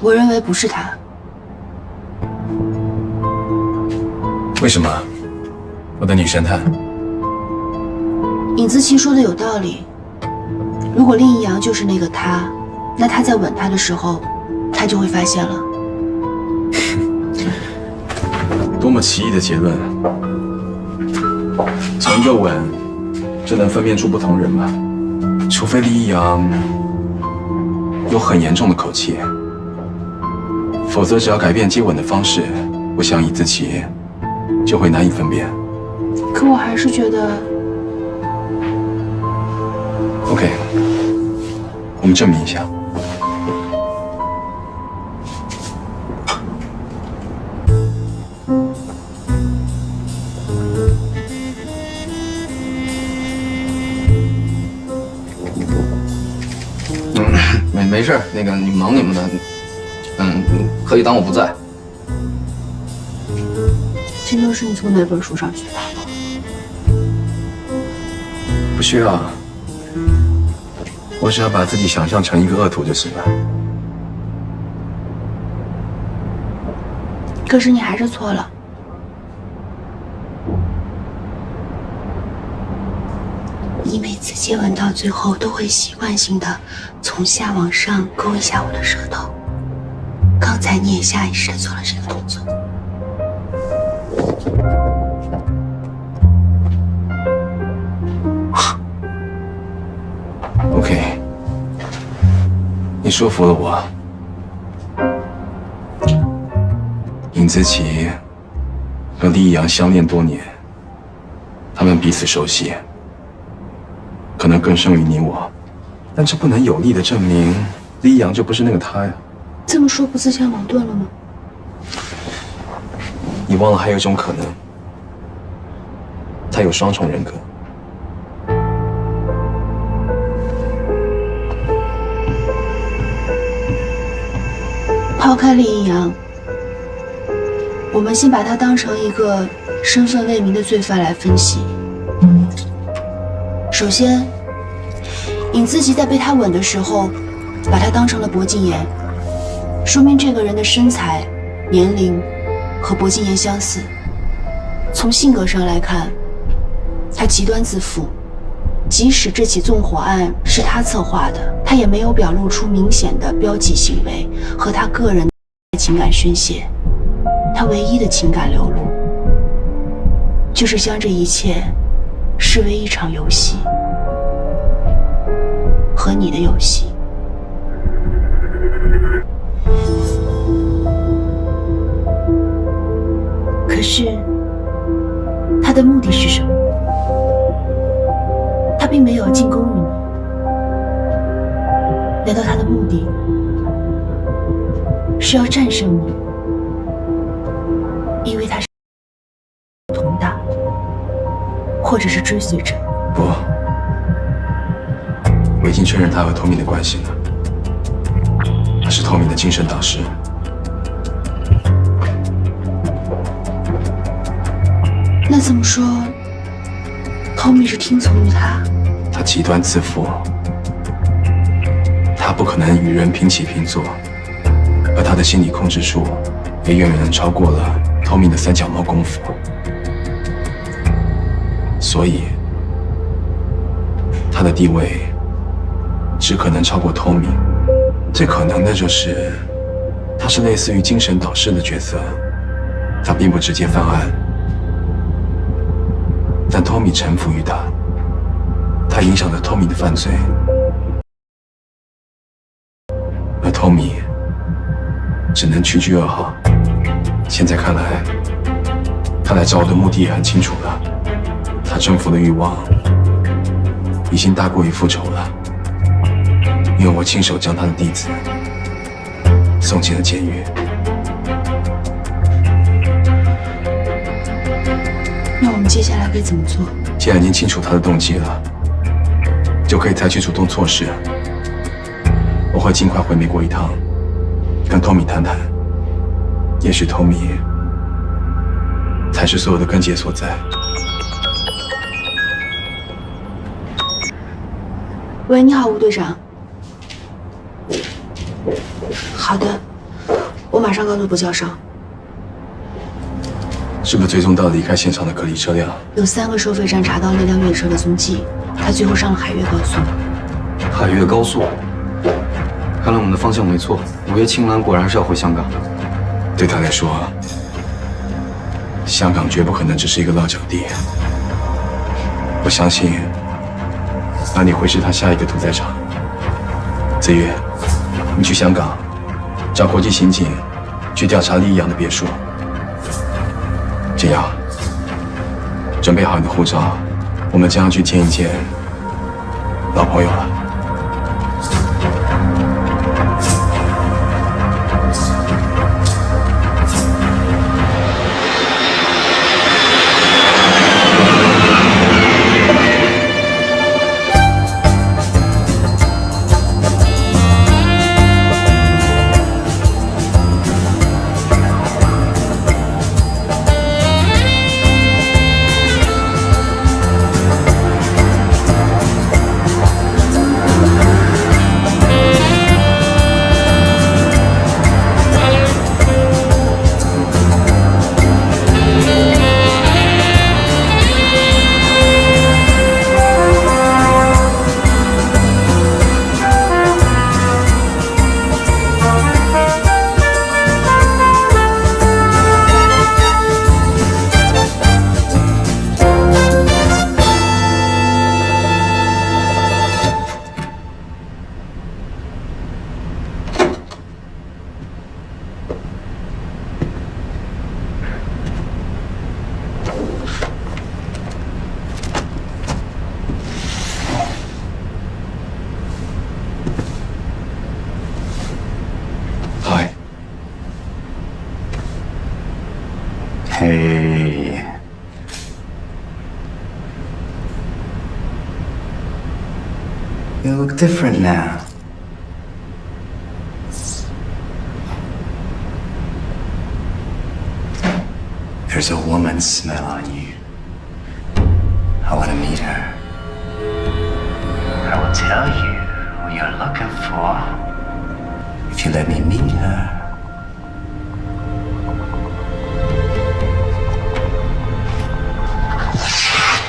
我认为不是他。为什么？我的女神探。尹子琪说的有道理。如果令一阳就是那个他，那他在吻他的时候，他就会发现了。多么奇异的结论！从一个吻就能分辨出不同人吗？除非厉一阳有很严重的口气，否则只要改变接吻的方式，我想尹子琪就会难以分辨。可我还是觉得 OK， 我们证明一下。没事，那个你忙你们的，可以当我不在。这都是你从哪本书上学的？不需要，我只要把自己想象成一个恶徒就行了。可是你还是错了。你每次接吻到最后都会习惯性的从下往上勾一下我的舌头。刚才你也下意识的做了这个动作。OK， 你说服了我。尹子琪和厉一阳相恋多年，他们彼此熟悉，可能更胜于你我，但这不能有力的证明厉一阳就不是那个他呀。这么说不自相矛盾了吗？你忘了还有一种可能，他有双重人格。抛开厉一阳，我们先把他当成一个身份未明的罪犯来分析。首先，尹自琪在被他吻的时候，把他当成了薄敬言，说明这个人的身材、年龄和薄敬言相似。从性格上来看，他极端自负，即使这起纵火案是他策划的，他也没有表露出明显的标记行为和他个人的情感宣泄。他唯一的情感流露，就是将这一切视为一场游戏，和你的游戏。可是，他的目的是什么？他并没有进攻于你，难道他的目的是要战胜你？因为他是同党，或者是追随者。不，我已经确认他和托米的关系了。他是托米的精神导师。那这么说，托米是听从于他？他极端自负，他不可能与人平起平坐，而他的心理控制术也远远超过了托米的三脚猫功夫。所以，他的地位只可能超过托米。最可能的就是，他是类似于精神导师的角色，他并不直接犯案，但托米臣服于他，他影响了托米的犯罪，而托米只能屈居2号。现在看来找我的目的也很清楚了。他征服的欲望已经大过于复仇了，因为我亲手将他的弟子送进了监狱。那我们接下来该怎么做？既然已经清楚他的动机了，就可以采取主动措施。我会尽快回美国一趟，跟托米谈谈。也许托米才是所有的根结所在。喂，你好，吴队长。好的，我马上告诉杜教授。是不是追踪到离开现场的隔离车辆？有3个收费站查到那辆越野车的踪迹，他最后上了海越高速。海越高速，看来我们的方向没错。5月青蓝果然是要回香港。对他来说，香港绝不可能只是一个落脚地。我相信，那里会是他下一个屠宰场。子玉，你去香港，找国际刑警去调查李一阳的别墅。金阳，准备好你的护照，我们将要去见一见老朋友了。Hey. You look different now. There's a woman's smell on you. I want to meet her. I will tell you who you're looking for if you let me meet her.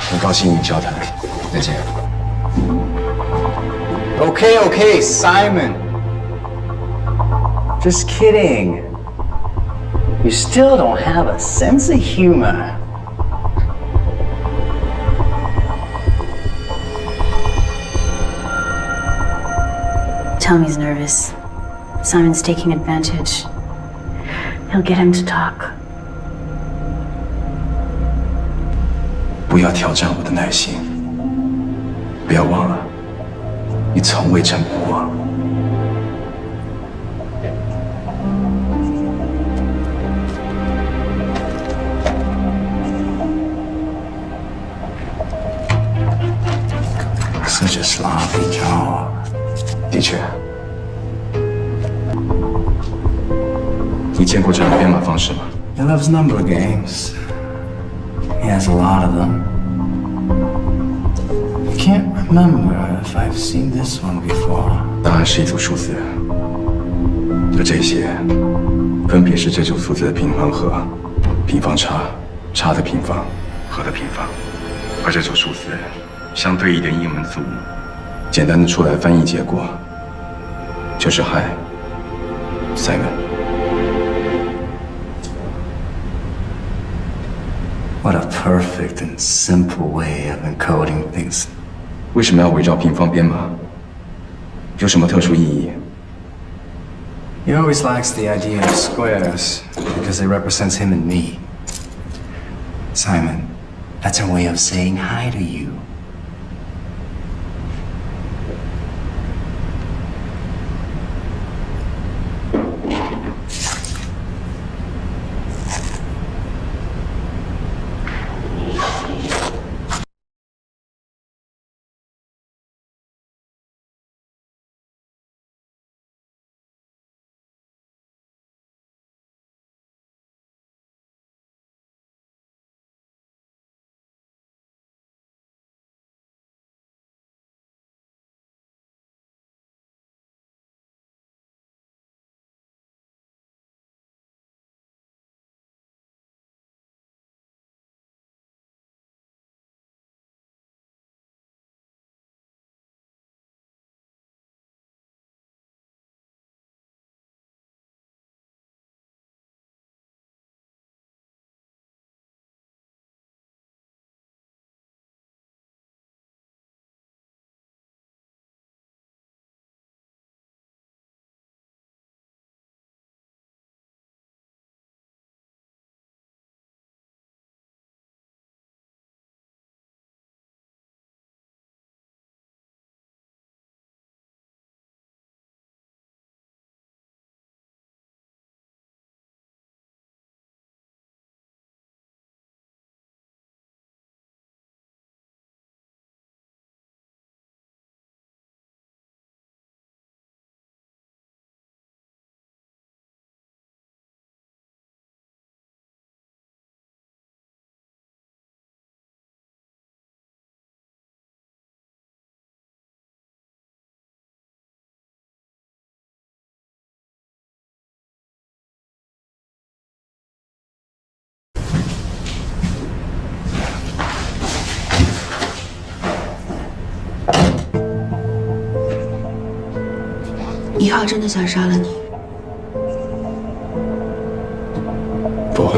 很高兴与你交谈，再见。Okay, Simon. Just kidding. You still don't have a sense of humor. Tommy's nervous. Simon's taking advantage. He'll get him to talk. 不要挑战我的耐心，不要忘了，你从未臣服我。Such a sloppy job. 的确，你见过这种编码方式吗？ He loves number games. He has a lot of them. I can't remember if I've seen this one before. 答案是一组数字，而这些分别是这组数字的平方和、平方差、差的平方、和的平方，而这组数字相对应的英文字母，简单的出来翻译结果就是 Hi Simon。 What a perfect and simple way of encoding things. 为什么要围绕平方编码？有什么特殊意义？ He always likes the idea of squares because it represents him and me. Simon, that's our way of saying hi to you. 1号真的想杀了你？不，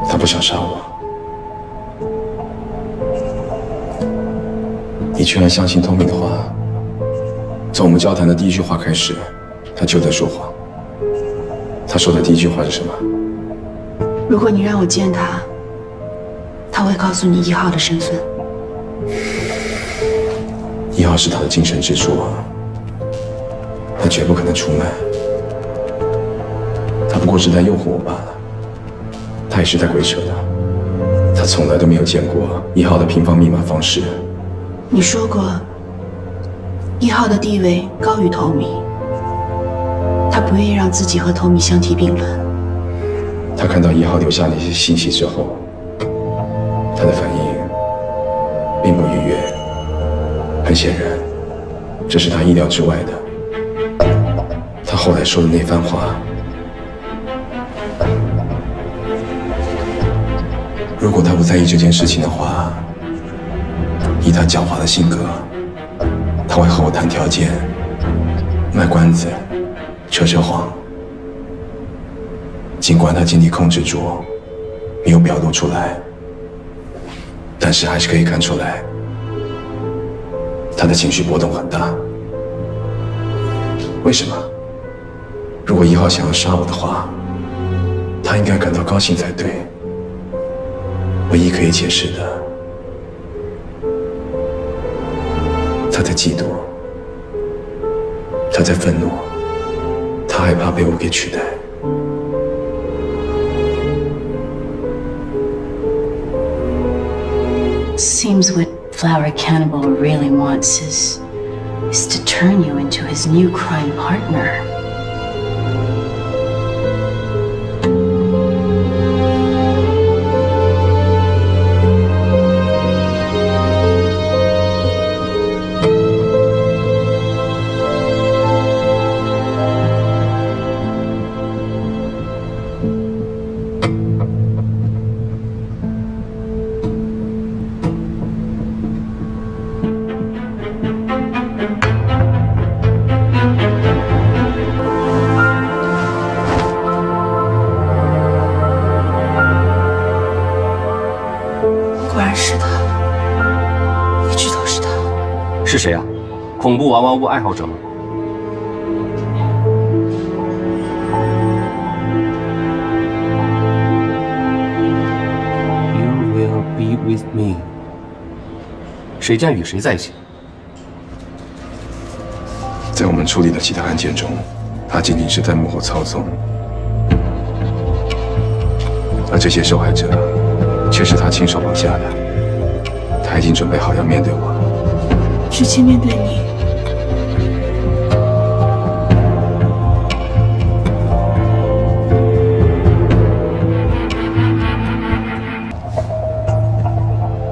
他不想杀我。你居然相信Tommy的话？从我们交谈的第一句话开始，他就在说谎。他说的第一句话是什么？如果你让我见他，他会告诉你1号的身份。1号是他的精神支柱，他绝不可能出卖。他不过是在诱惑我罢了。他也是在鬼扯的。他从来都没有见过1号的平方密码方式。你说过，1号的地位高于Tommy，他不愿意让自己和Tommy相提并论。他看到1号留下那些信息之后，他的反应并不愉悦。很显然，这是他意料之外的。他后来说的那番话，如果他不在意这件事情的话，以他狡猾的性格，他会和我谈条件、卖关子、扯谎。尽管他尽力控制住，没有表露出来，但是还是可以看出来，他的情绪波动很大。为什么？如果1号想要杀我的话，他应该感到高兴才对。唯一可以解释的，他在嫉妒，他在愤怒，他害怕被我给取代。Seems what Flower Cannibal really wants is to turn you into his new crime partner.是谁啊？恐怖娃娃屋爱好者吗？You will be with me。谁将与谁在一起？在我们处理的其他案件中，他仅仅是在幕后操纵，而这些受害者却是他亲手绑架的。他已经准备好要面对我。直接面对你。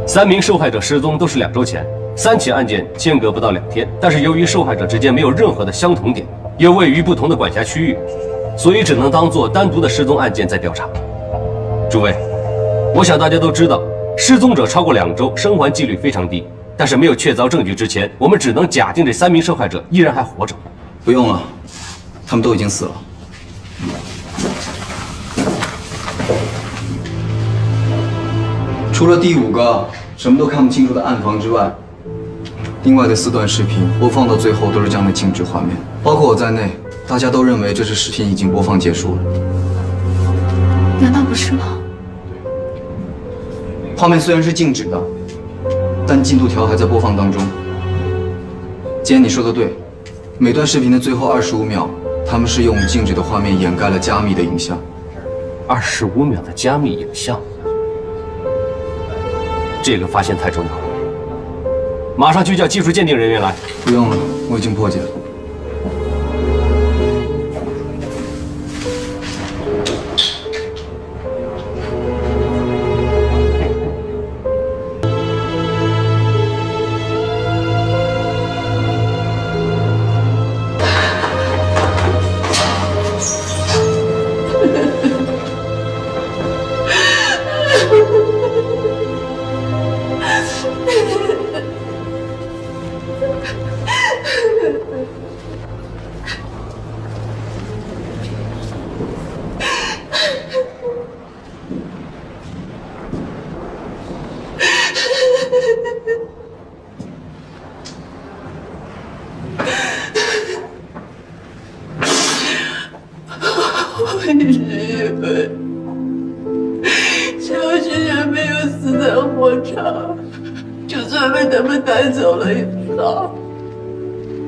3名受害者失踪都是2周前，3起案件间隔不到2天，但是由于受害者之间没有任何的相同点，又位于不同的管辖区域，所以只能当作单独的失踪案件在调查。诸位，我想大家都知道，失踪者超过2周，生还几率非常低。但是没有确凿证据之前，我们只能假定这3名受害者依然还活着。不用了，他们都已经死了。除了第5个什么都看不清楚的暗房之外，另外的4段视频播放到最后都是这样的静止画面，包括我在内，大家都认为这支视频已经播放结束了。难道不是吗？画面虽然是静止的，但进度条还在播放当中。既然你说的对，每段视频的最后25秒，他们是用静止的画面掩盖了加密的影像。25秒的加密影像，这个发现太重要了，马上去叫技术鉴定人员来。不用了，我已经破解了。我也是因为小学也没有死在火场，就算被他们带走了也好，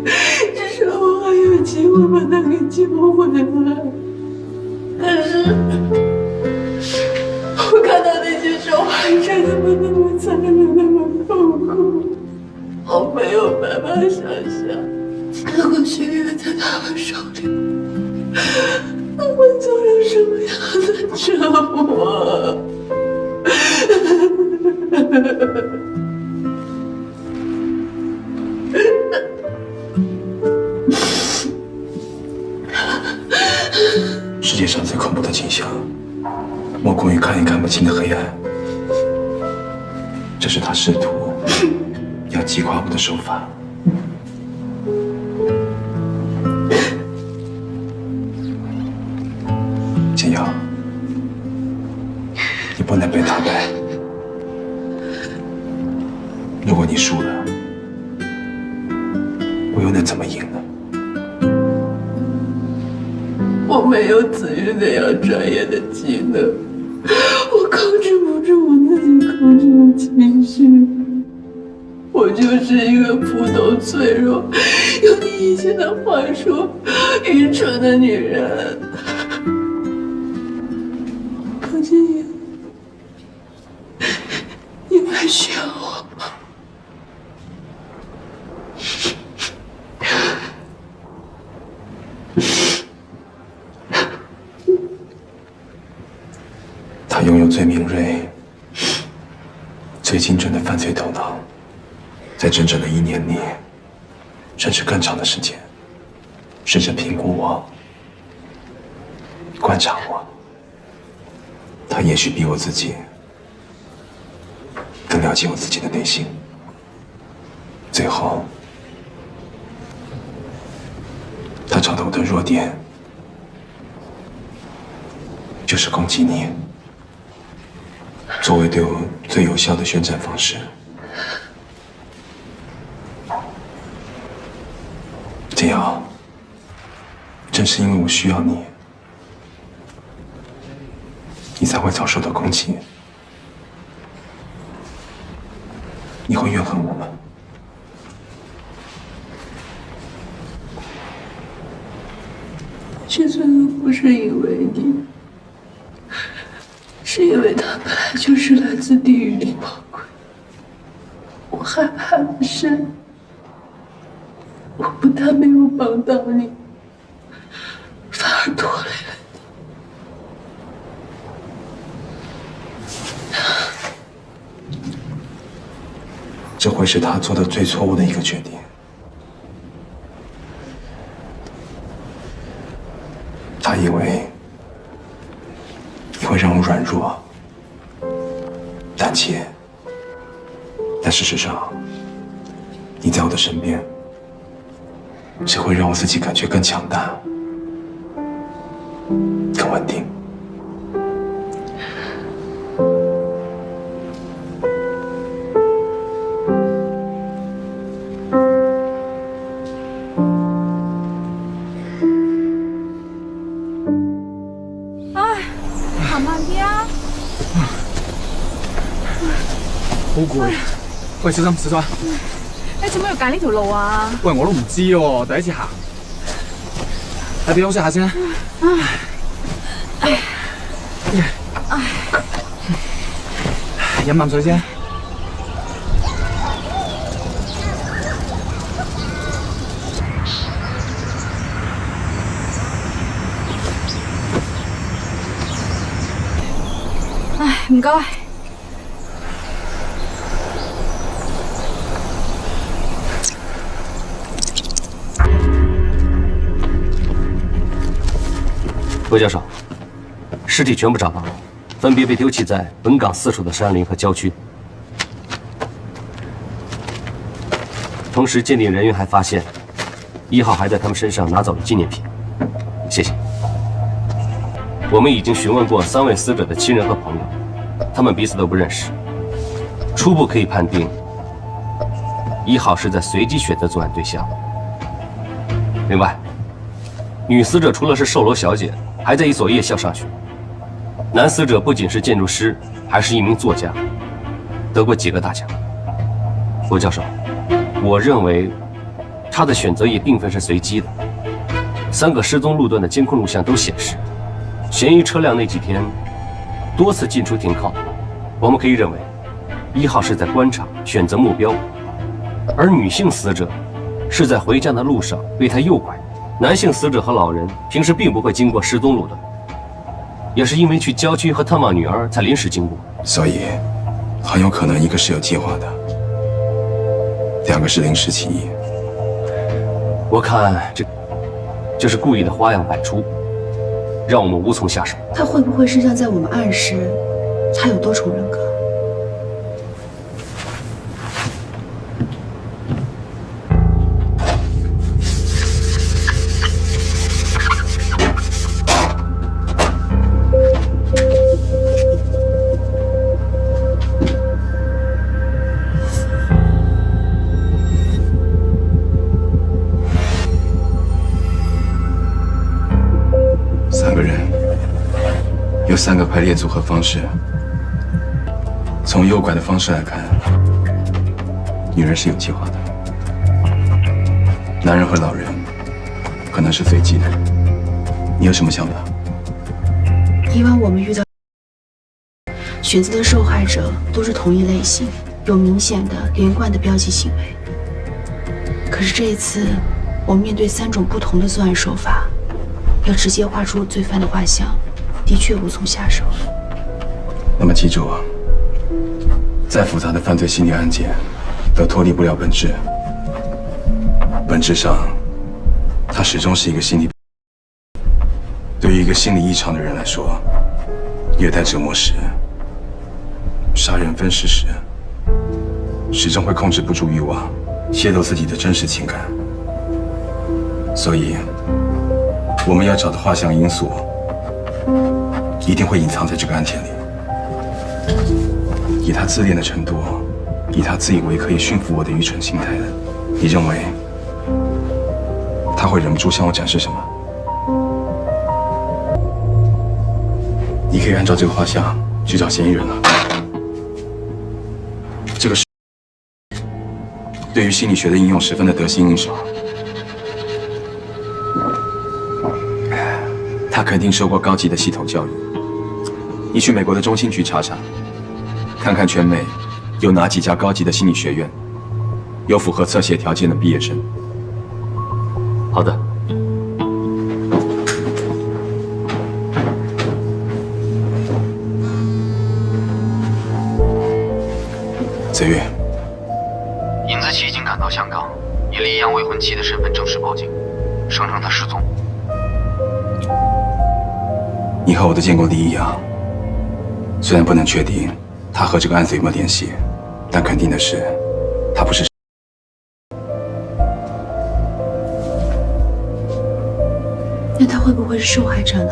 至少我还有机会把他给救回来。但是，我看到那些受害者他们那么残忍，那么痛苦，我没有办法想象，如果血液在他们手里，他会遭受什么样的折磨？世界上最恐怖的景象，莫过于看也看不清的黑暗。这是他试图要击垮我的手法。简瑶，你不能被打败。如果你输了，我又能怎么赢呢？我没有子玉那样专业的技能，我控制不住我自己控制的情绪，我就是一个普通、脆弱，用你以前的话说，愚蠢的女人。不介意，你还需要我吗？他拥有最敏锐、最精准的犯罪头脑，在整整的1年里，甚至更长的时间，试着评估我、观察我。他也许比我自己更了解我自己的内心。最后，他找到我的弱点，就是攻击你。作为对我最有效的宣战方式，简瑶，正是因为我需要你，你才会遭受到攻击。你会怨恨我吗？之所以不是因为你，是因为他本来就是来自地狱的魔鬼。我害怕的是，我不但没有帮到你，反而拖累了你。这会是他做的最错误的一个决定。他以为你会让我软弱、胆怯，但事实上，你在我的身边，只会让我自己感觉更强大、更稳定。行慢啲啊！好攰，喂，小心小心！你做咩要揀呢條路啊？喂，我都唔知喎，第一次行。喺邊休息下先。飲啖水先。唉，唔該。魏教授，尸体全部找到了，分别被丢弃在本港4处的山林和郊区。同时，鉴定人员还发现，1号还在他们身上拿走了纪念品。谢谢。我们已经询问过3位死者的亲人和朋友，他们彼此都不认识。初步可以判定，1号是在随机选择作案对象。另外，女死者除了是售楼小姐，还在一所夜校上学。男死者不仅是建筑师，还是一名作家，得过几个大奖。罗教授，我认为他的选择也并非是随机的。3个失踪路段的监控录像都显示，嫌疑车辆那几天多次进出停靠。我们可以认为，1号是在观察选择目标，而女性死者是在回家的路上被他诱拐。男性死者和老人平时并不会经过失踪路段，也是因为去郊区和探望女儿才临时经过。所以，很有可能一个是有计划的，2个是临时起意。我看这是故意的花样百出，让我们无从下手。他会不会是想在我们暗示他有多重人格？3个人，有3个排列组合方式。从诱拐的方式来看，女人是有计划的，男人和老人可能是随机的。你有什么想法？以往我们遇到选择的受害者都是同一类型，有明显的连贯的标记行为。可是这一次，我们面对3种不同的作案手法，要直接画出罪犯的画像，的确无从下手。那么记住，再复杂的犯罪心理案件，都脱离不了本质。本质上，它始终是一个心理。对于一个心理异常的人来说，虐待折磨时，杀人分尸时，始终会控制不住欲望，泄露自己的真实情感。所以，我们要找的画像因素，一定会隐藏在这个案件里。以他自恋的程度，以他自以为可以驯服我的愚蠢心态，你认为他会忍不住向我展示什么？你可以按照这个画像去找嫌疑人了。这个是对于心理学的应用十分的得心应手。他肯定受过高级的系统教育。你去美国的中心局查查，看看全美有哪几家高级的心理学院有符合侧写条件的毕业生。好的。子玉，尹子琪已经赶到香港，以李阳未婚妻的身份正式报警，声称她失踪。你和我都见过李一阳，虽然不能确定他和这个案子有没有联系，但肯定的是，他不是。那他会不会是受害者呢？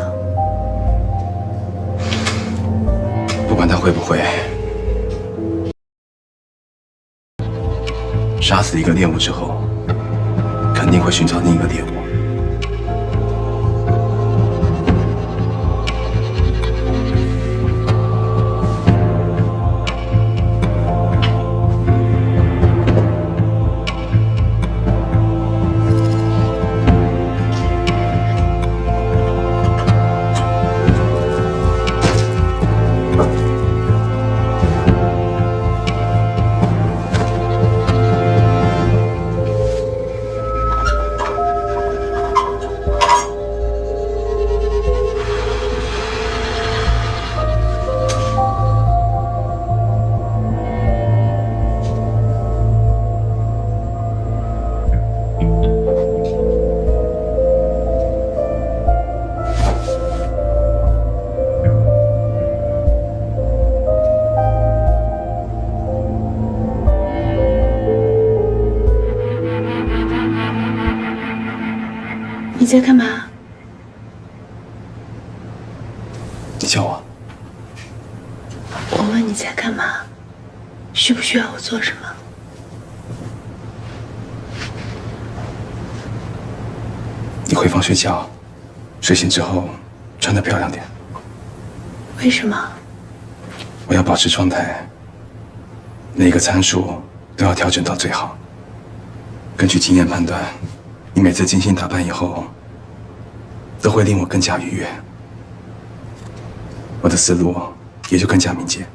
不管他会不会，杀死一个猎物之后，肯定会寻找另一个猎物。你在干嘛？你叫我？我问你在干嘛？需不需要我做什么？你回房睡觉。睡醒之后穿得漂亮点。为什么？我要保持状态，每个参数都要调整到最好。根据经验判断，你每次精心打扮以后，都会令我更加愉悦，我的思路也就更加敏捷。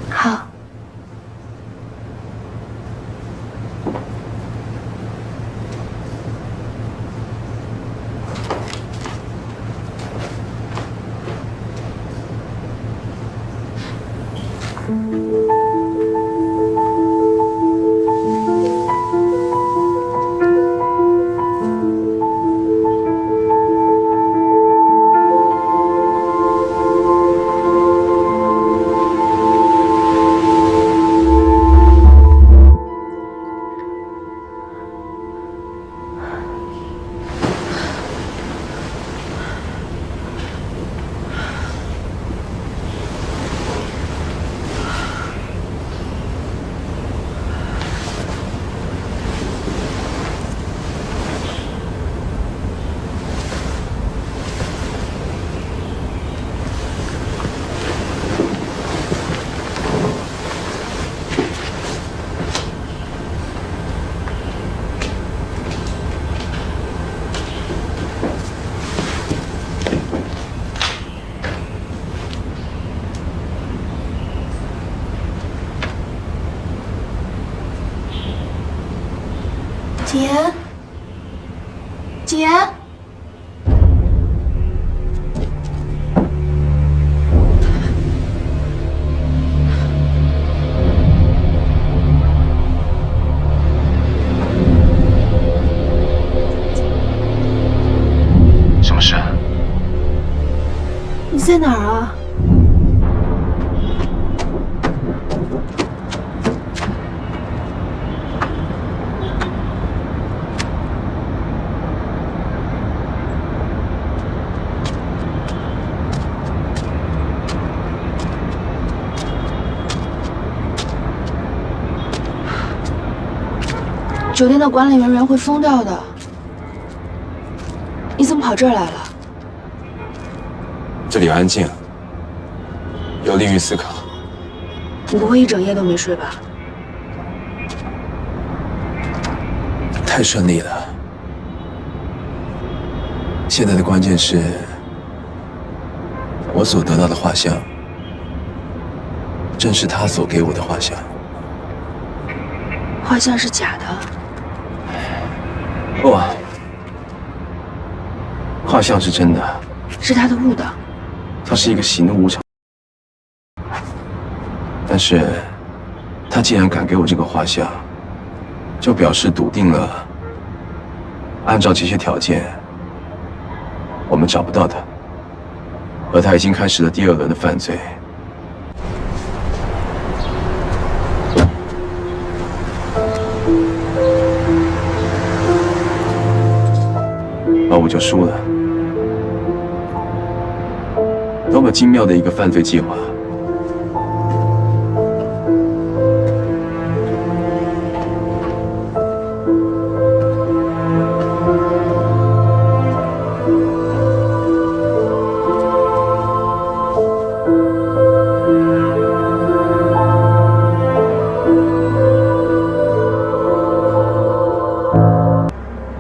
好。姐，姐，什么事？你在哪儿啊？酒店的管理人员会疯掉的。你怎么跑这儿来了？这里安静，有利于思考。你不会一整夜都没睡吧？太顺利了。现在的关键是，我所得到的画像，正是他所给我的画像。画像是假的。不，画像是真的。是他的误导。他是一个喜怒无常，但是，他既然敢给我这个画像，就表示笃定了，按照这些条件，我们找不到他，而他已经开始了第二轮的犯罪。而我就输了。多么精妙的一个犯罪计划！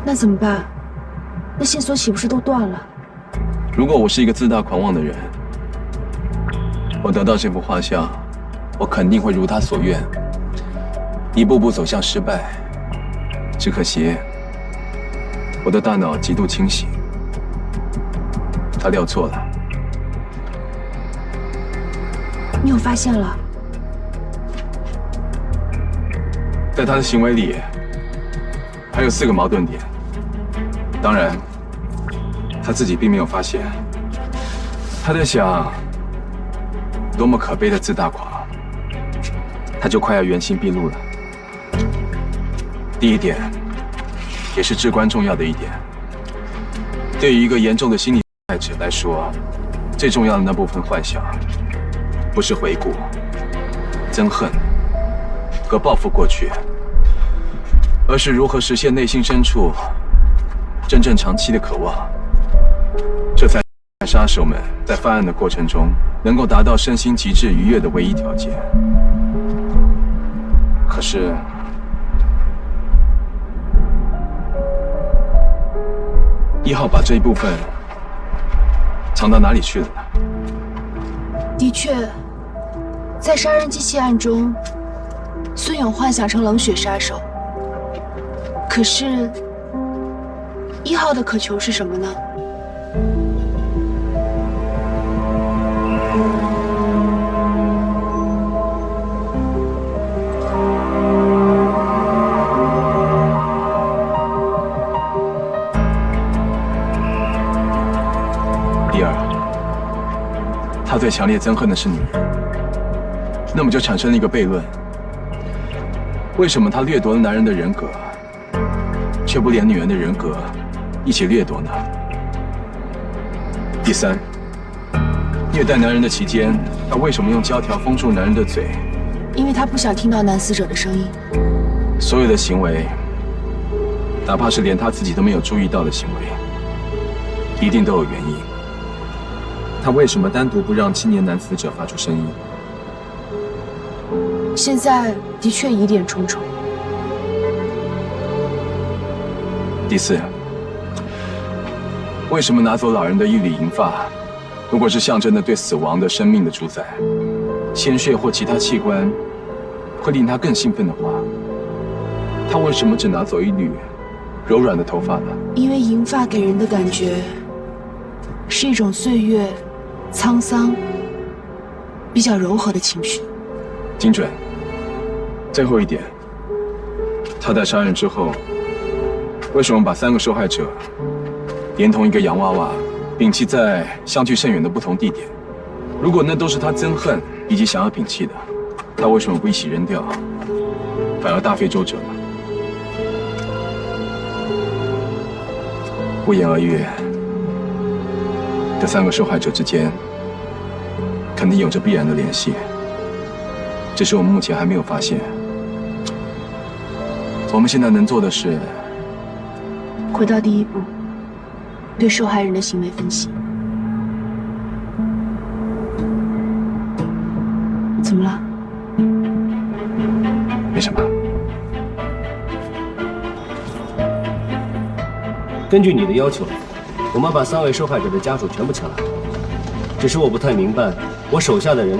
那怎么办？那线索岂不是都断了？如果我是一个自大狂妄的人，我得到这幅画像，我肯定会如他所愿，一步步走向失败。只可惜，我的大脑极度清醒，他料错了。你有发现了？在他的行为里，还有4个矛盾点。当然，他自己并没有发现。他在想，多么可悲的自大狂，他就快要原形毕露了。第一点，也是至关重要的一点，对于一个严重的心理障碍者来说，最重要的那部分幻想，不是回顾、憎恨和报复过去，而是如何实现内心深处真正长期的渴望，这才是杀手们在犯案的过程中能够达到身心极致愉悦的唯一条件。可是，1号把这一部分藏到哪里去了呢？的确，在杀人机器案中，孙勇幻想成冷血杀手。可是，1号的渴求是什么呢？第二，他最强烈憎恨的是女人，那么就产生了一个悖论：为什么他掠夺了男人的人格，却不连女人的人格一起掠夺呢？第三，虐待男人的期间，他为什么用胶条封住男人的嘴？因为他不想听到男死者的声音。所有的行为，哪怕是连他自己都没有注意到的行为，一定都有原因。他为什么单独不让青年男死者发出声音？现在的确疑点重重。第四，为什么拿走老人的一缕银发？如果是象征着对死亡的生命的主宰，鲜血或其他器官会令他更兴奋的话，他为什么只拿走一缕柔软的头发呢？因为银发给人的感觉是一种岁月、沧桑、比较柔和的情绪。精准。最后一点，他在杀人之后，为什么把3个受害者连同一个洋娃娃摒弃在相距甚远的不同地点？如果那都是他憎恨以及想要摒弃的，他为什么不一起扔掉，反而大费周折呢？不言而喻，这3个受害者之间肯定有着必然的联系，只是我们目前还没有发现。我们现在能做的是回到第一步，对受害人的行为分析。怎么了？没什么。根据你的要求，我们把3位受害者的家属全部请来。只是我不太明白，我手下的人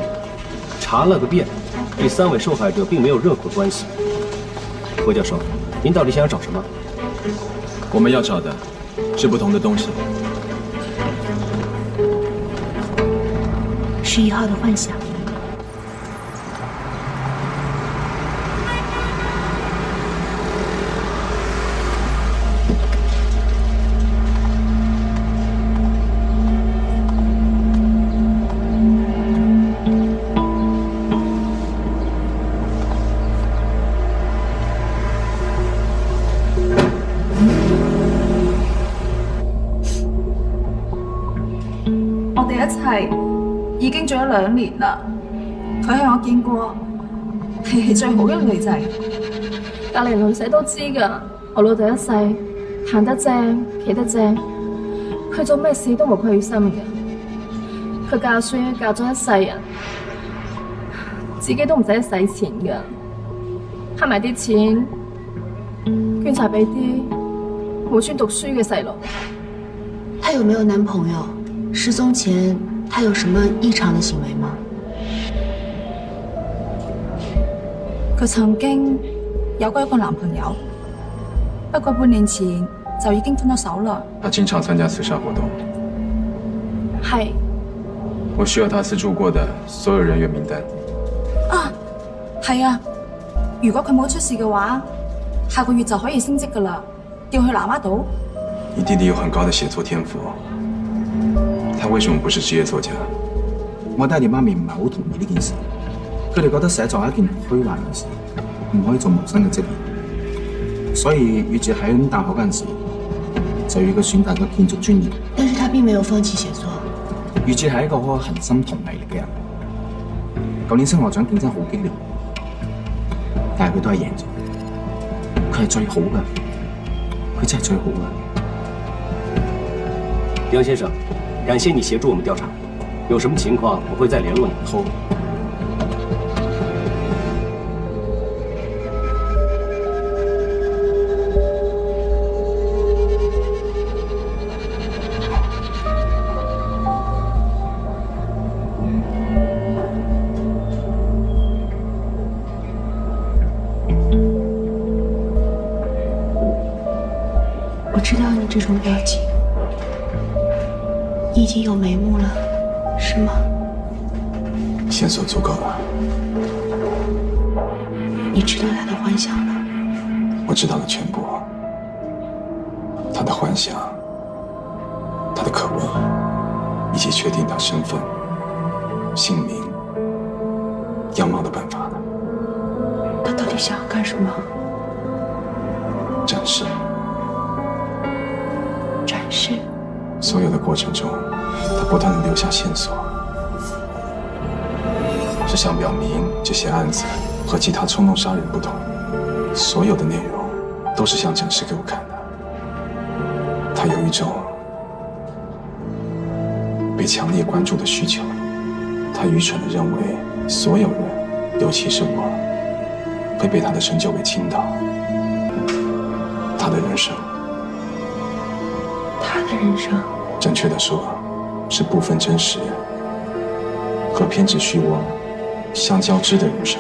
查了个遍，与3位受害者并没有任何关系。郭教授，您到底想要找什么？我们要找的是不同的东西。是1号的幻想。我哋一齊已經做咗2年啦。佢係我見過脾氣最好嘅女仔，隔離鄰舍都知㗎。我老豆一世行得正，企得正，佢做咩事都冇虧心嘅。佢教書教咗一世人，自己都唔使使錢㗎，慳埋啲錢捐晒俾啲冇專讀書嘅細路。她有没有男朋友？失踪前，她有什么异常的行为吗？佢曾經有過一個男朋友，不過半年前就已經分咗手啦。他經常參加刺殺活動。係我需要他資助過的所有人員名單。啊，係啊，如果佢冇出事嘅話，下個月就可以升職㗎啦，調去南丫島。你弟弟有很高的寫作天賦，他為什麼不是職業作家？我爹哋媽咪唔係好同意呢件事，佢哋覺得寫作係一件虛幻嘅事，唔可以做謀生嘅職業，所以宇智喺大學嗰陣時就要佢選擇咗建築專業。但是他並沒有放棄寫作。宇智係一個好有恒心同毅力嘅人。舊年星河獎競爭好激烈，但係佢都係贏咗。佢係最好嘅，佢真係最好嘅。杨先生，感谢你协助我们调查，有什么情况我会再联络你。好。我知道你这种表情，你已经有眉目了，是吗？线索足够了。你知道他的幻想了？我知道了全部。他的幻想，他的渴望，以及确定他身份、姓名、样貌的办法了。他到底想要干什么？展示。展示。所有的过程中，他不断地留下线索，是想表明这些案子和其他冲动杀人不同，所有的内容都是想展示给我看的。他有一种被强烈关注的需求，他愚蠢地认为所有人，尤其是我，会被他的成就给倾倒。他的人生。他的人生，准确地说，是部分真实和偏执虚妄相交织的人生。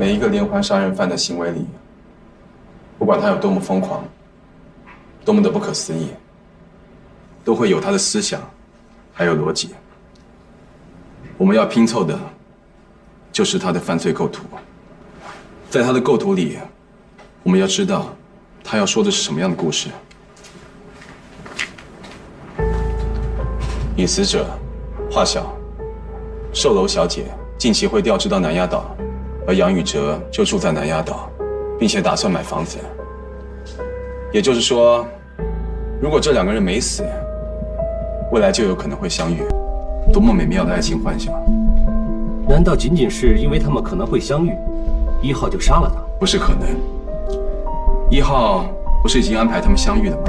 每一个连环杀人犯的行为里，不管他有多么疯狂，多么的不可思议，都会有他的思想，还有逻辑。我们要拼凑的，就是他的犯罪构图。在他的构图里，我们要知道他要说的是什么样的故事。已死者华晓，售楼小姐近期会调职到南丫岛。而杨宇哲就住在南丫岛，并且打算买房子。也就是说，如果这两个人没死，未来就有可能会相遇。多么美妙的爱情幻想！难道仅仅是因为他们可能会相遇，1号就杀了他？不是可能。1号不是已经安排他们相遇了吗？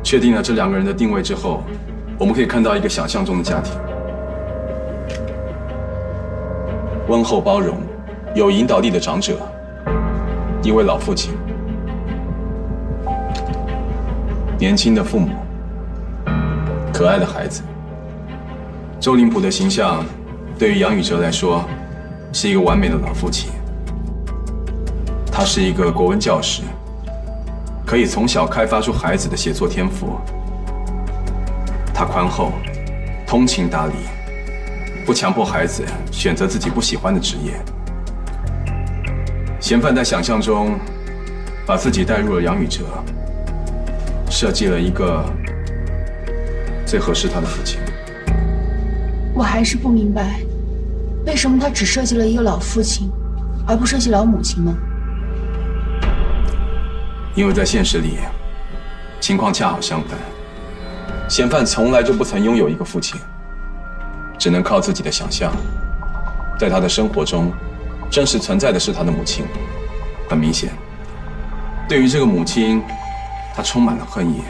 确定了这两个人的定位之后，我们可以看到一个想象中的家庭，温厚包容、有引导力的长者，一位老父亲，年轻的父母，可爱的孩子。周林甫的形象对于杨宇哲来说是一个完美的老父亲。他是一个国文教师，可以从小开发出孩子的写作天赋。他宽厚、通情达理，不强迫孩子选择自己不喜欢的职业。嫌犯在想象中把自己带入了杨宇哲，设计了一个最合适他的父亲。我还是不明白，为什么他只设计了一个老父亲，而不设计老母亲呢？因为在现实里，情况恰好相反。嫌犯从来就不曾拥有一个父亲，只能靠自己的想象。在他的生活中，真实存在的是他的母亲。很明显，对于这个母亲，他充满了恨意。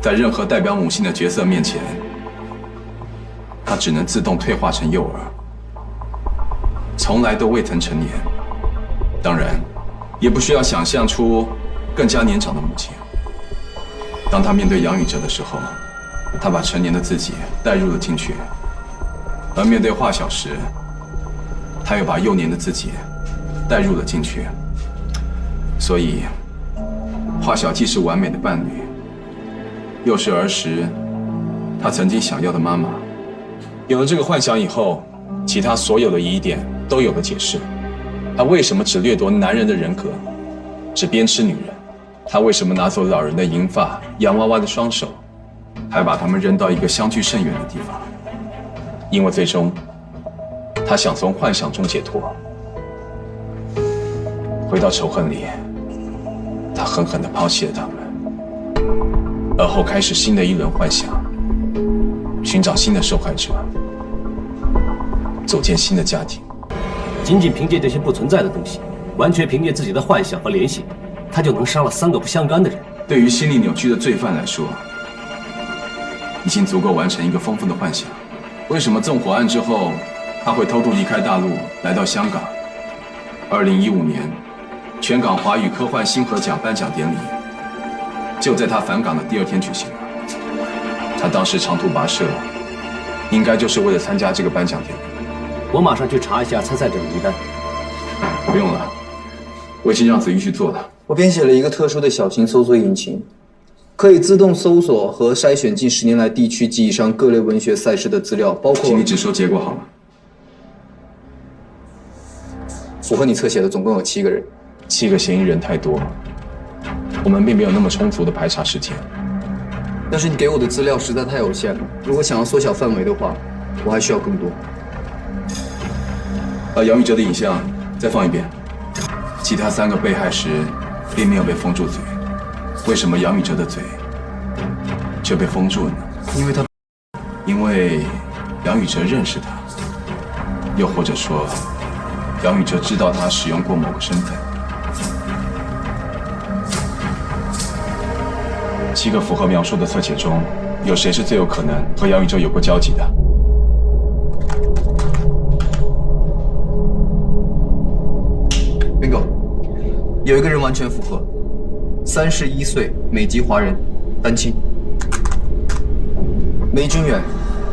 在任何代表母亲的角色面前，他只能自动退化成幼儿，从来都未曾成年。当然，也不需要想象出更加年长的母亲。当他面对杨宇哲的时候，他把成年的自己带入了进去，而面对华晓时，他又把幼年的自己带入了进去，所以华小既是完美的伴侣，又是儿时他曾经想要的妈妈。有了这个幻想以后，其他所有的疑点都有了解释。他为什么只掠夺男人的人格，只鞭笞女人？他为什么拿走老人的银发、洋娃娃的双手，还把他们扔到一个相距甚远的地方？因为最终，他想从幻想中解脱，回到仇恨里，他狠狠地抛弃了他们，而后开始新的一轮幻想，寻找新的受害者，组建新的家庭。仅仅凭借这些不存在的东西，完全凭借自己的幻想和联系，他就能杀了3个不相干的人。对于心理扭曲的罪犯来说，已经足够完成一个丰富的幻想。为什么纵火案之后，他会偷渡离开大陆，来到香港？2015年，全港华语科幻星河奖颁奖典礼就在他返港的第2天举行了。他当时长途跋涉，应该就是为了参加这个颁奖典礼。我马上去查一下参赛者的名单。不用了，我已经让子玉去做了。我编写了一个特殊的小型搜索引擎，可以自动搜索和筛选近10年来地区及以上各类文学赛事的资料，包括……请你只说结果好吗？符合你侧写的总共有7个人。7个嫌疑人太多，我们并没有那么充足的排查时间。但是你给我的资料实在太有限了，如果想要缩小范围的话，我还需要更多。把杨宇哲的影像再放一遍。其他3个被害时并没有被封住嘴，为什么杨宇哲的嘴却被封住了呢？因为杨宇哲认识他，又或者说，杨宇哲知道他使用过某个身份。7个符合描述的侧写中，有谁是最有可能和杨宇哲有过交集的？有一个人完全符合，31岁，美籍华人，单亲。梅君远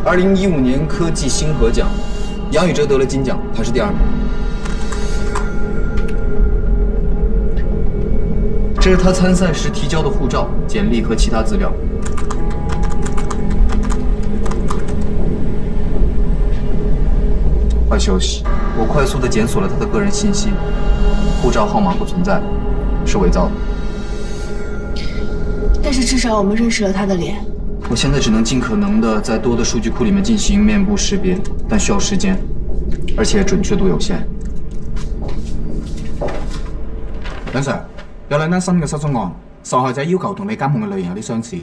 ，2015年科技星河奖，杨宇哲得了金奖，他是第2名。这是他参赛时提交的护照、简历和其他资料。坏消息，我快速地检索了他的个人信息。护照号码不存在，是伪造的。但是至少我们认识了他的脸。我现在只能尽可能的在多的数据库里面进行面部识别，但需要时间，而且准确度有限。梁 Sir， 有2單新嘅失蹤案，受害者要求同你監控嘅類型有啲相似。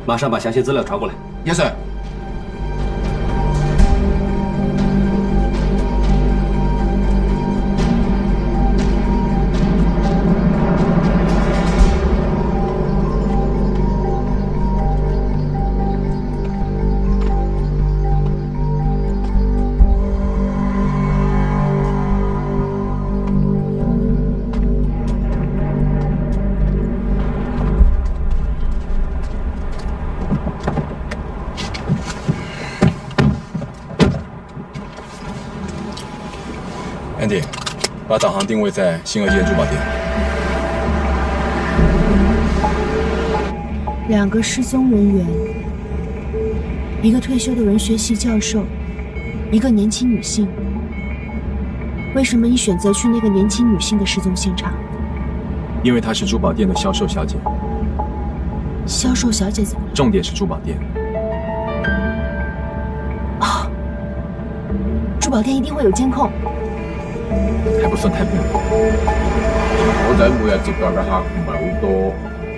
马上把详细资料传过来。Yes sir。Andy， 把导航定位在新河街珠宝店。2个失踪人员，一个退休的文学系教授，一个年轻女性。为什么你选择去那个年轻女性的失踪现场？因为她是珠宝店的销售小姐。销售小姐怎么了？重点是珠宝店。哦，珠宝店一定会有监控。还不算太便利。我仔每日接待嘅客唔係好多，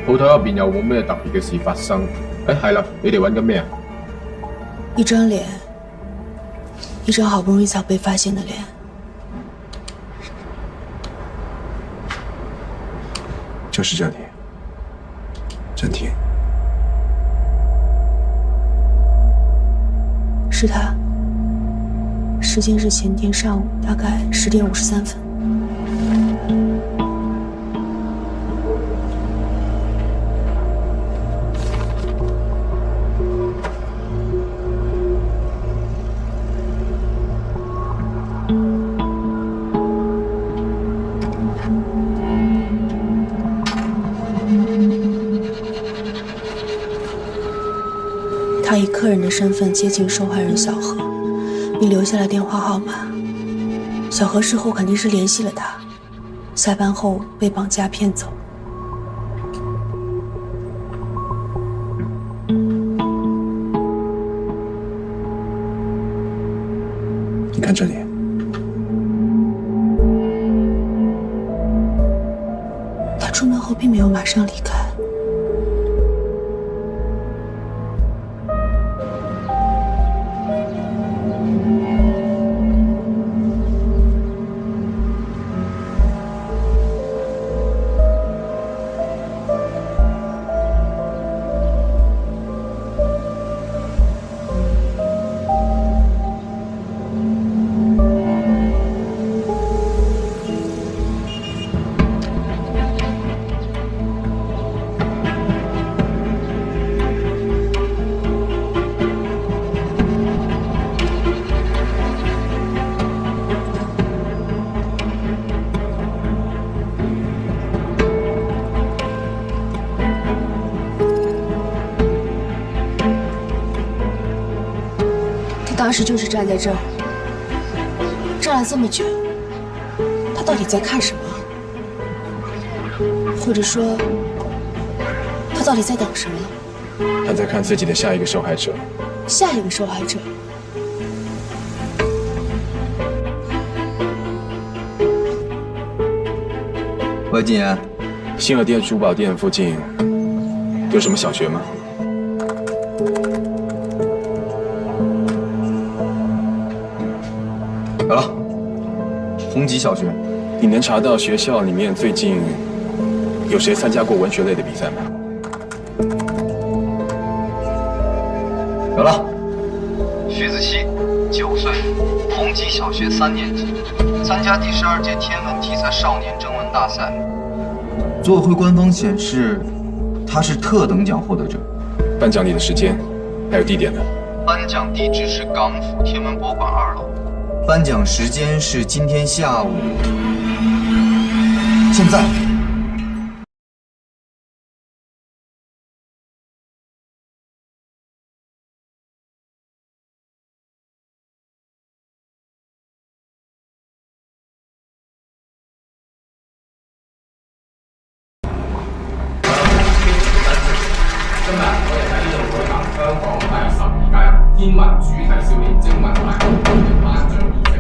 鋪頭入邊又冇咩特別嘅事發生。係啦，你哋揾緊咩啊？一張臉，一張好不容易才被發現的臉。就是这里，真婷。是他。时间是前天上午大概10点53分。他以客人的身份接近受害人小何，并留下了电话号码。小何事后肯定是联系了他，下班后被绑架骗走。你看这里，他出门后并没有马上离开。当时就是站在这儿，站了这么久，他到底在看什么？或者说，他到底在等什么？他在看自己的下一个受害者。下一个受害者？喂，禁言。新尔店珠宝店附近有什么小学吗？有了，红吉小学。你能查到学校里面最近有谁参加过文学类的比赛吗？有了，徐子熙，9岁，红吉小学3年级，参加第12届天文题材少年征文大赛。组委会官方显示，他是特等奖获得者。颁奖礼的时间还有地点呢？颁奖地址是港府天文博物馆2楼。颁奖时间是今天下午。现在。今日我哋喺呢度舉行香港第12屆天文主題少年徵文大會嘅頒獎儀式。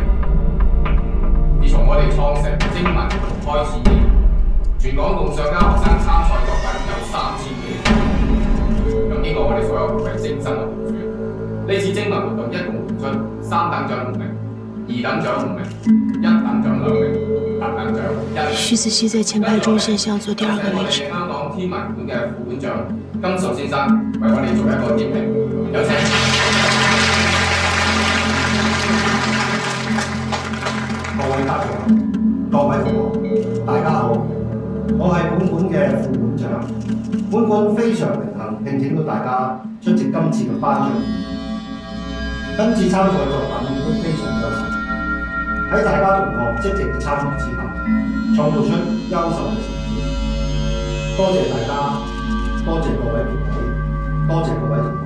自從我哋創成徵文局開始以來，全港共上交學生參賽作品有3000幾。咁經過我哋所有部嘅精心嘅評選，呢次徵文活動一共選出3等獎5名、2等獎5名、1等獎2名、特等獎1名。徐子熙在前排中线向左第2个位置。香港天文館嘅副館長金屬先生為我哋做一個點評，有請。各位大眾、各位同學，大家好，我係本館嘅副館長。本館非常榮幸聘請到大家出席今次嘅頒獎儀。今次參賽作品都非常優秀，喺大家同學積極嘅參與之下，創造出優秀嘅成績。多謝大家，多謝各位評委，多謝各位同學。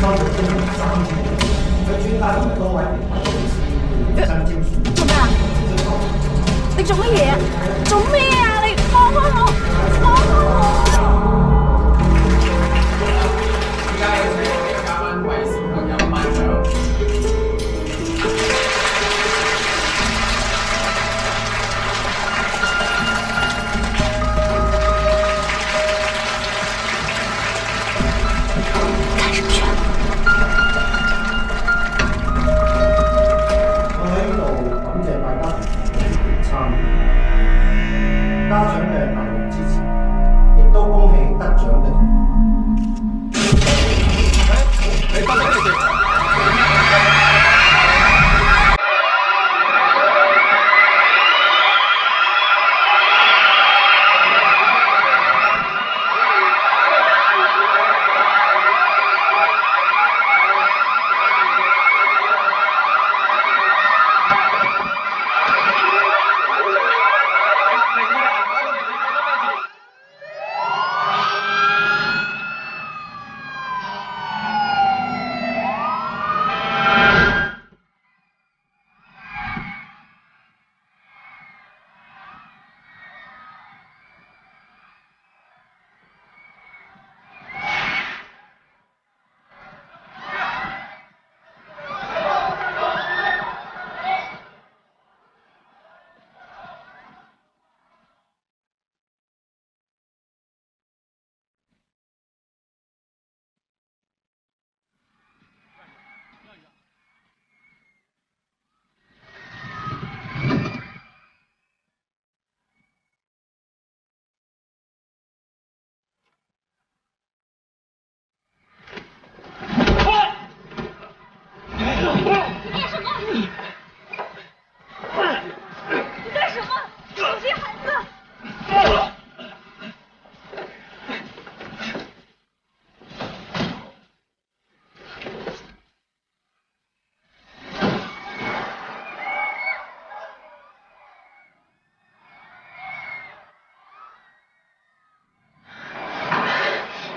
收到中文3次，喺專家同埋多位評委老師互相招選。做咩啊？你做乜嘢啊？做咩啊？你放開我！放開我！而家有請我哋嘅嘉賓為小朋友頒獎。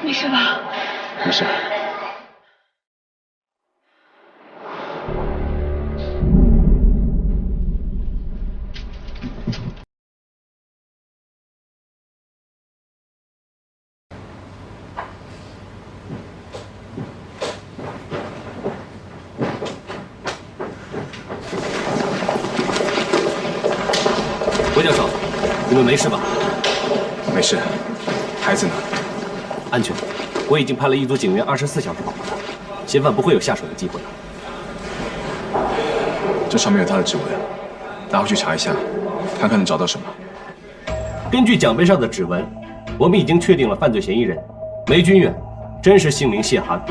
没事吧？没事。郭教授，你们没事吧？没事。孩子呢？安全。我已经派了一组警员24小时保护他，嫌犯不会有下手的机会。这上面有他的指纹，拿回去查一下，看看能找到什么。根据奖杯上的指纹，我们已经确定了犯罪嫌疑人梅君远，真实姓名谢寒，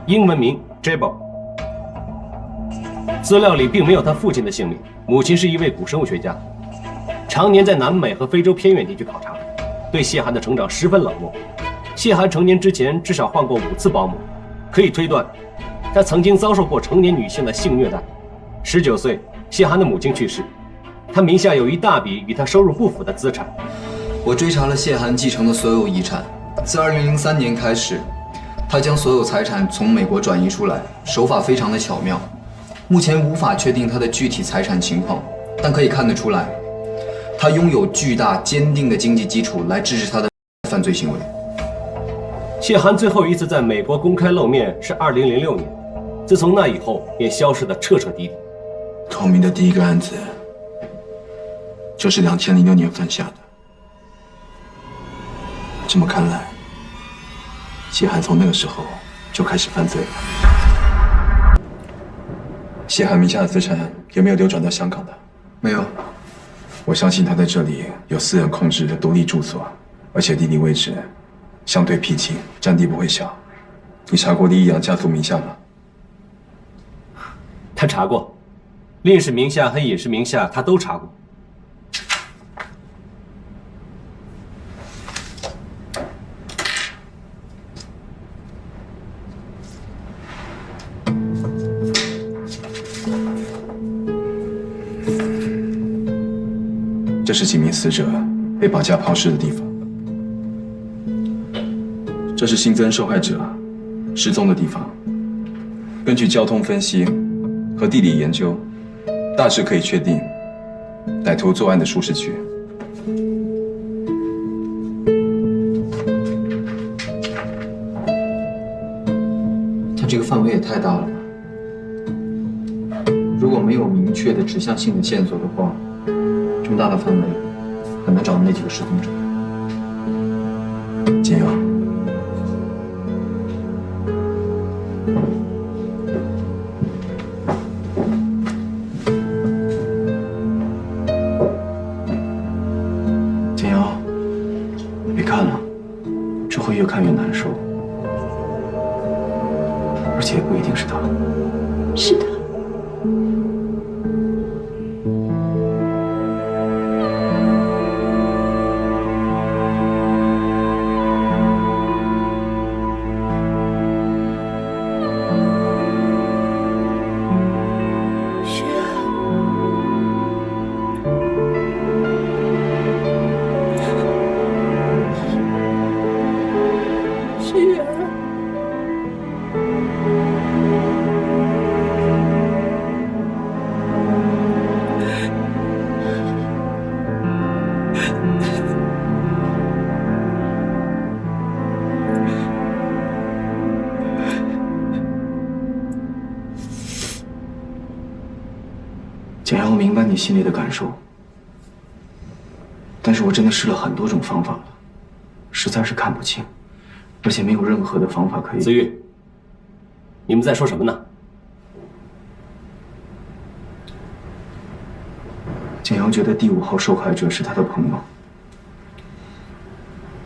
英文名 Jabal。资料里并没有他父亲的姓名，母亲是一位古生物学家，常年在南美和非洲偏远地区考察，对谢寒的成长十分冷漠。谢寒成年之前至少换过5次保姆，可以推断，他曾经遭受过成年女性的性虐待。19岁，谢寒的母亲去世，他名下有一大笔与他收入不符的资产。我追查了谢寒继承的所有遗产，自2003年开始，他将所有财产从美国转移出来，手法非常的巧妙。目前无法确定他的具体财产情况，但可以看得出来，他拥有巨大坚定的经济基础来支持他的犯罪行为。谢寒最后一次在美国公开露面是2006年，自从那以后便消失得彻彻底底。透明的第一个案子就是2006年犯下的。这么看来，谢寒从那个时候就开始犯罪了。谢寒名下的资产有没有流转到香港的？没有。我相信他在这里有私人控制的独立住所，而且地理位置相对僻静，占地不会小。你查过李义阳家族名下吗？他查过，令氏名下和尹氏名下他都查过。这是几名死者被绑架抛尸的地方。这是新增受害者失踪的地方。根据交通分析和地理研究，大致可以确定歹徒作案的舒适区。他这个范围也太大了吧？如果没有明确的指向性的线索的话，这么大的范围很难找到那几个失踪者。金瑶，简瑶，别看了，这会越看越难受，而且也不一定是他。是的。简阳，我明白你心里的感受，但是我真的试了很多种方法了，实在是看不清，而且没有任何的方法可以。子玉，你们在说什么呢？简阳觉得第5号受害者是他的朋友，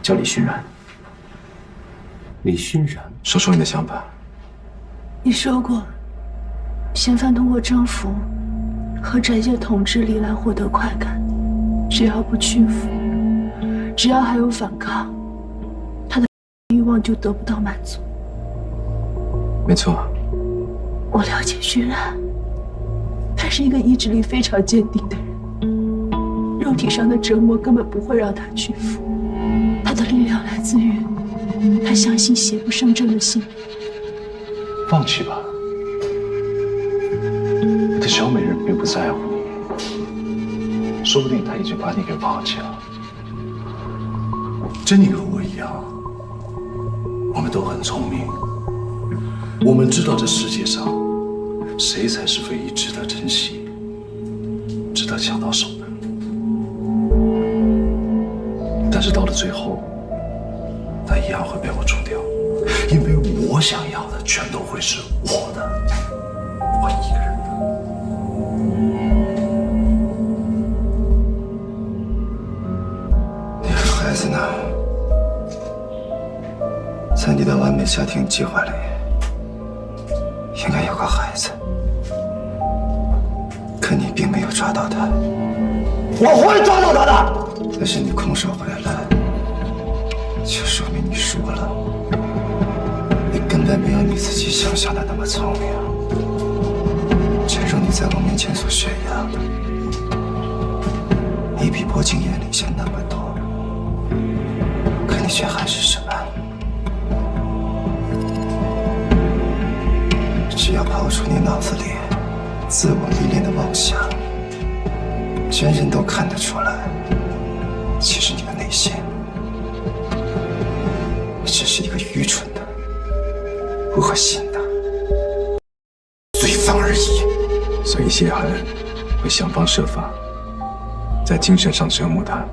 叫李勋然。李勋然，说说你的想法。你说过，嫌犯通过征服和展现统治力来获得快感，只要不屈服，只要还有反抗，他的欲望就得不到满足。没错，我了解勋然，他是一个意志力非常坚定的人，肉体上的折磨根本不会让他屈服。他的力量来自于他他相信邪不胜正的信。放弃吧，你的小美人并不在乎你，说不定她已经把你给忘记了。珍妮和我一样，我们都很聪明，我们知道这世界上谁才是唯一值得珍惜、值得抢到手的。但是到了最后，她一样会被我除掉，因为我想要的全都会是我的，我一个人的。你孩子呢？在你的完美家庭计划里，应该有个孩子，可你并没有抓到他。我会抓到他的。但是你空手回来，就说明你输了。你根本没有你自己想象的那么聪明。正如你在我面前所宣扬的，你比薄景言领先那么多，可你却还是什么？只要抛出你脑子里自我迷恋的妄想，人人都看得出来，其实你的内心只是一个愚蠢的、恶心的罪犯而已。所以谢寒会想方设法在精神上折磨他，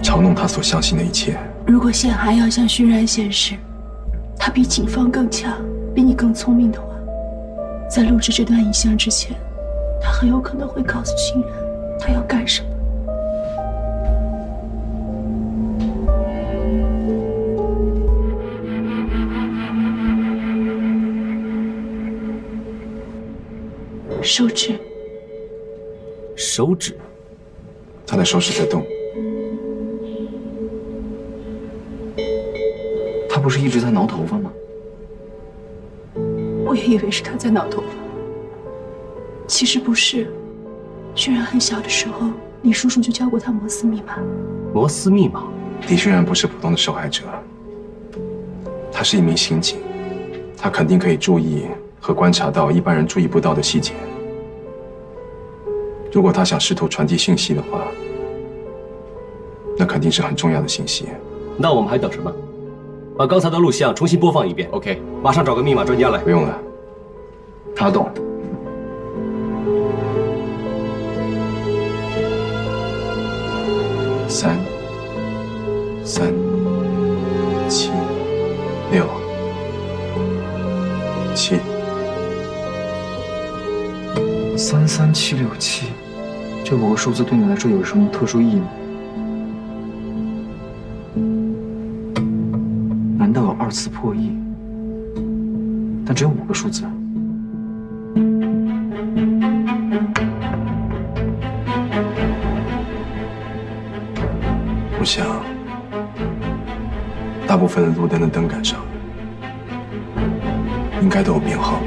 嘲弄他所相信的一切。如果谢寒要向熏然显示他比警方更强，比你更聪明的话，在录制这段影像之前，他很有可能会告诉熏然他要干什么。手指，手指，他的手指在动。他不是一直在挠头发吗？我也以为是他在挠头发，其实不是。熏然很小的时候，李叔叔就教过他摩斯密码。摩斯密码？李熏然不是普通的受害者，他是一名刑警，他肯定可以注意和观察到一般人注意不到的细节。如果他想试图传递信息的话，那肯定是很重要的信息。那我们还等什么？把刚才的录像重新播放一遍。OK， 马上找个密码专家来。不用了，阿栋。3、7、6、7。33767，这5个数字对你来说有什么特殊意义吗？难道有2次破译？但只有5个数字。我想，大部分的路灯的灯杆上应该都有编号。